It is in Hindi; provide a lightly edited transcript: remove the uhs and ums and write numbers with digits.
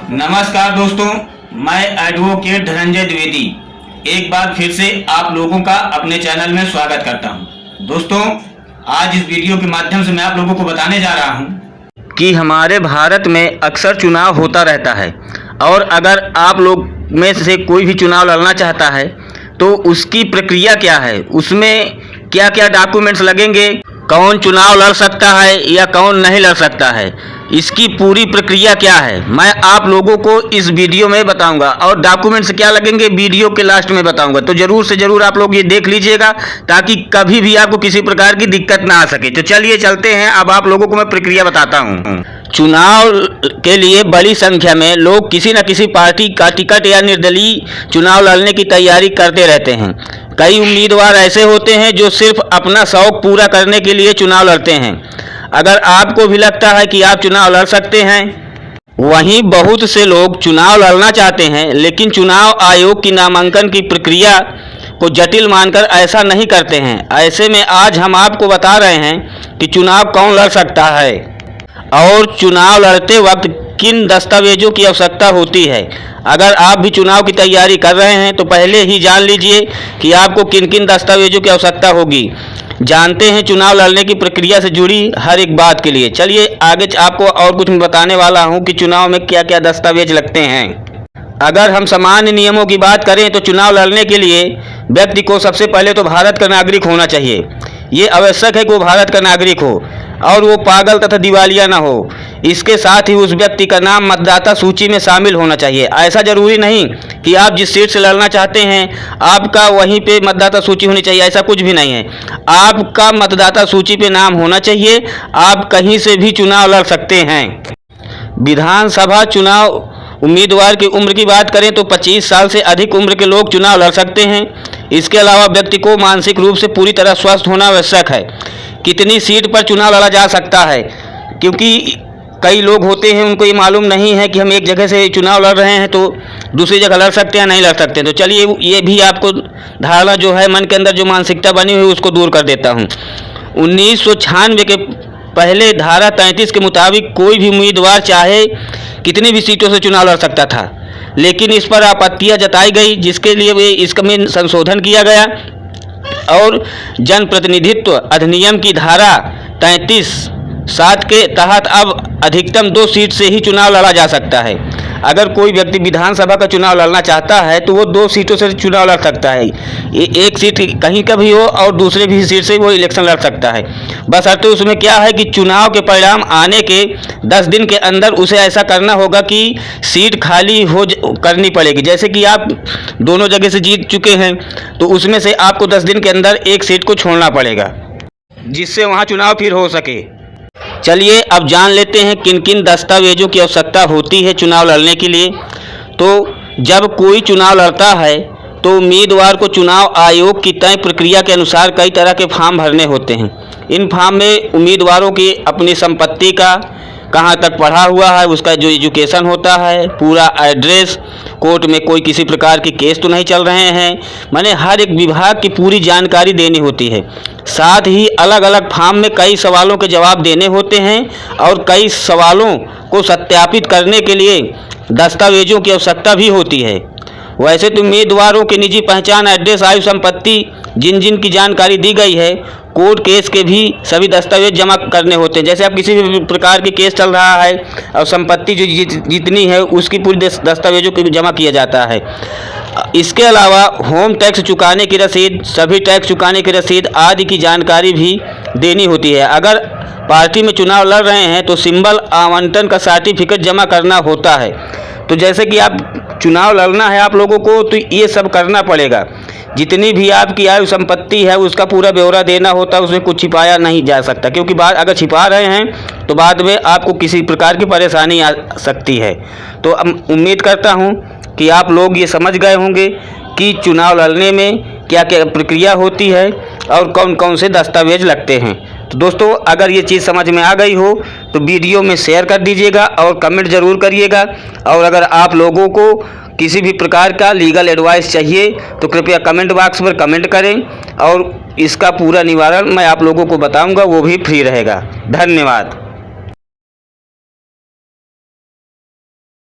नमस्कार दोस्तों, मैं एडवोकेट धनंजय द्विवेदी एक बार फिर से आप लोगों का अपने चैनल में स्वागत करता हूं। दोस्तों, आज इस वीडियो के माध्यम से मैं आप लोगों को बताने जा रहा हूं कि हमारे भारत में अक्सर चुनाव होता रहता है और अगर आप लोग में से कोई भी चुनाव लड़ना चाहता है तो उसकी प्रक्रिया क्या है, उसमें क्या क्या डॉक्यूमेंट्स लगेंगे, कौन चुनाव लड़ सकता है या कौन नहीं लड़ सकता है, इसकी पूरी प्रक्रिया क्या है, मैं आप लोगों को इस वीडियो में बताऊंगा और डॉक्यूमेंट्स क्या लगेंगे वीडियो के लास्ट में बताऊंगा। तो ज़रूर से ज़रूर आप लोग ये देख लीजिएगा ताकि कभी भी आपको किसी प्रकार की दिक्कत ना आ सके। तो चलिए चलते हैं, अब आप लोगों को मैं प्रक्रिया बताता हूँ। चुनाव के लिए बड़ी संख्या में लोग किसी न किसी पार्टी का टिकट या निर्दलीय चुनाव लड़ने की तैयारी करते रहते हैं। कई उम्मीदवार ऐसे होते हैं जो सिर्फ अपना शौक पूरा करने के लिए चुनाव लड़ते हैं। अगर आपको भी लगता है कि आप चुनाव लड़ सकते हैं, वहीं बहुत से लोग चुनाव लड़ना चाहते हैं लेकिन चुनाव आयोग की नामांकन की प्रक्रिया को जटिल मानकर ऐसा नहीं करते हैं। ऐसे में आज हम आपको बता रहे हैं कि चुनाव कौन लड़ सकता है और चुनाव लड़ते वक्त किन दस्तावेजों की आवश्यकता होती है। अगर आप भी चुनाव की तैयारी कर रहे हैं तो पहले ही जान लीजिए कि आपको किन किन दस्तावेजों की आवश्यकता होगी। जानते हैं चुनाव लड़ने की प्रक्रिया से जुड़ी हर एक बात के लिए। चलिए आगे आपको और कुछ बताने वाला हूं कि चुनाव में क्या क्या दस्तावेज लगते हैं। अगर हम सामान्य नियमों की बात करें तो चुनाव लड़ने के लिए व्यक्ति को सबसे पहले तो भारत का नागरिक होना चाहिए। ये आवश्यक है कि वो भारत का नागरिक हो और वो पागल तथा दिवालिया ना हो। इसके साथ ही उस व्यक्ति का नाम मतदाता सूची में शामिल होना चाहिए। ऐसा जरूरी नहीं कि आप जिस सीट से लड़ना चाहते हैं आपका वहीं पे मतदाता सूची होनी चाहिए, ऐसा कुछ भी नहीं है। आपका मतदाता सूची पे नाम होना चाहिए, आप कहीं से भी चुनाव लड़ सकते हैं। विधानसभा चुनाव उम्मीदवार की उम्र की बात करें तो 25 साल से अधिक उम्र के लोग चुनाव लड़ सकते हैं। इसके अलावा व्यक्ति को मानसिक रूप से पूरी तरह स्वस्थ होना आवश्यक है। कितनी सीट पर चुनाव लड़ा जा सकता है, क्योंकि कई लोग होते हैं उनको ये मालूम नहीं है कि हम एक जगह से चुनाव लड़ रहे हैं तो दूसरी जगह लड़ सकते हैं नहीं लड़ सकते। तो चलिए ये भी आपको धारणा जो है मन के अंदर जो मानसिकता बनी हुई उसको दूर कर देता हूँ। 1996 के पहले धारा 33 के मुताबिक कोई भी उम्मीदवार चाहे कितनी भी सीटों से चुनाव लड़ सकता था, लेकिन इस पर आपत्तियां जताई गई जिसके लिए इसमें संशोधन किया गया और जनप्रतिनिधित्व अधिनियम की धारा 33(7) के तहत अब अधिकतम 2 सीट से ही चुनाव लड़ा जा सकता है। अगर कोई व्यक्ति विधानसभा का चुनाव लड़ना चाहता है तो वो 2 सीटों से चुनाव लड़ सकता है। एक सीट कहीं का भी हो और दूसरे भी सीट से वो इलेक्शन लड़ सकता है। बशर्ते उसमें क्या है कि चुनाव के परिणाम आने के 10 दिन के अंदर उसे ऐसा करना होगा कि सीट खाली करनी पड़ेगी। जैसे कि आप दोनों जगह से जीत चुके हैं तो उसमें से आपको 10 दिन के अंदर एक सीट को छोड़ना पड़ेगा जिससे वहाँ चुनाव फिर हो सके। चलिए अब जान लेते हैं किन किन दस्तावेजों की आवश्यकता होती है चुनाव लड़ने के लिए। तो जब कोई चुनाव लड़ता है तो उम्मीदवार को चुनाव आयोग की तय प्रक्रिया के अनुसार कई तरह के फॉर्म भरने होते हैं। इन फॉर्म में उम्मीदवारों की अपनी संपत्ति का, कहाँ तक पढ़ा हुआ है, उसका जो एजुकेशन होता है, पूरा एड्रेस, कोर्ट में कोई किसी प्रकार की केस तो नहीं चल रहे हैं, माने हर एक विभाग की पूरी जानकारी देनी होती है। साथ ही अलग अलग फॉर्म में कई सवालों के जवाब देने होते हैं और कई सवालों को सत्यापित करने के लिए दस्तावेजों की आवश्यकता भी होती है। वैसे तो उम्मीदवारों की निजी पहचान, एड्रेस, आयु, संपत्ति जिन जिन की जानकारी दी गई है, कोर्ट केस के भी सभी दस्तावेज जमा करने होते हैं। जैसे आप किसी भी प्रकार की केस चल रहा है और संपत्ति जो जितनी है उसकी पूरी दस्तावेजों को जमा किया जाता है। इसके अलावा होम टैक्स चुकाने की रसीद, सभी टैक्स चुकाने की रसीद आदि की जानकारी भी देनी होती है। अगर पार्टी में चुनाव लड़ रहे हैं तो सिंबल आवंटन का सर्टिफिकेट जमा करना होता है। तो जैसे कि आप चुनाव लड़ना है आप लोगों को तो ये सब करना पड़ेगा। जितनी भी आपकी आयु संपत्ति है उसका पूरा ब्यौरा देना होता है, उसमें कुछ छिपाया नहीं जा सकता, क्योंकि अगर छिपा रहे हैं तो बाद में आपको किसी प्रकार की परेशानी आ सकती है। तो उम्मीद करता हूँ कि आप लोग ये समझ गए होंगे कि चुनाव लड़ने में क्या क्या प्रक्रिया होती है और कौन कौन से दस्तावेज लगते हैं। तो दोस्तों, अगर ये चीज़ समझ में आ गई हो तो वीडियो में शेयर कर दीजिएगा और कमेंट ज़रूर करिएगा। और अगर आप लोगों को किसी भी प्रकार का लीगल एडवाइस चाहिए तो कृपया कमेंट बॉक्स पर कमेंट करें और इसका पूरा निवारण मैं आप लोगों को बताऊंगा, वो भी फ्री रहेगा। धन्यवाद।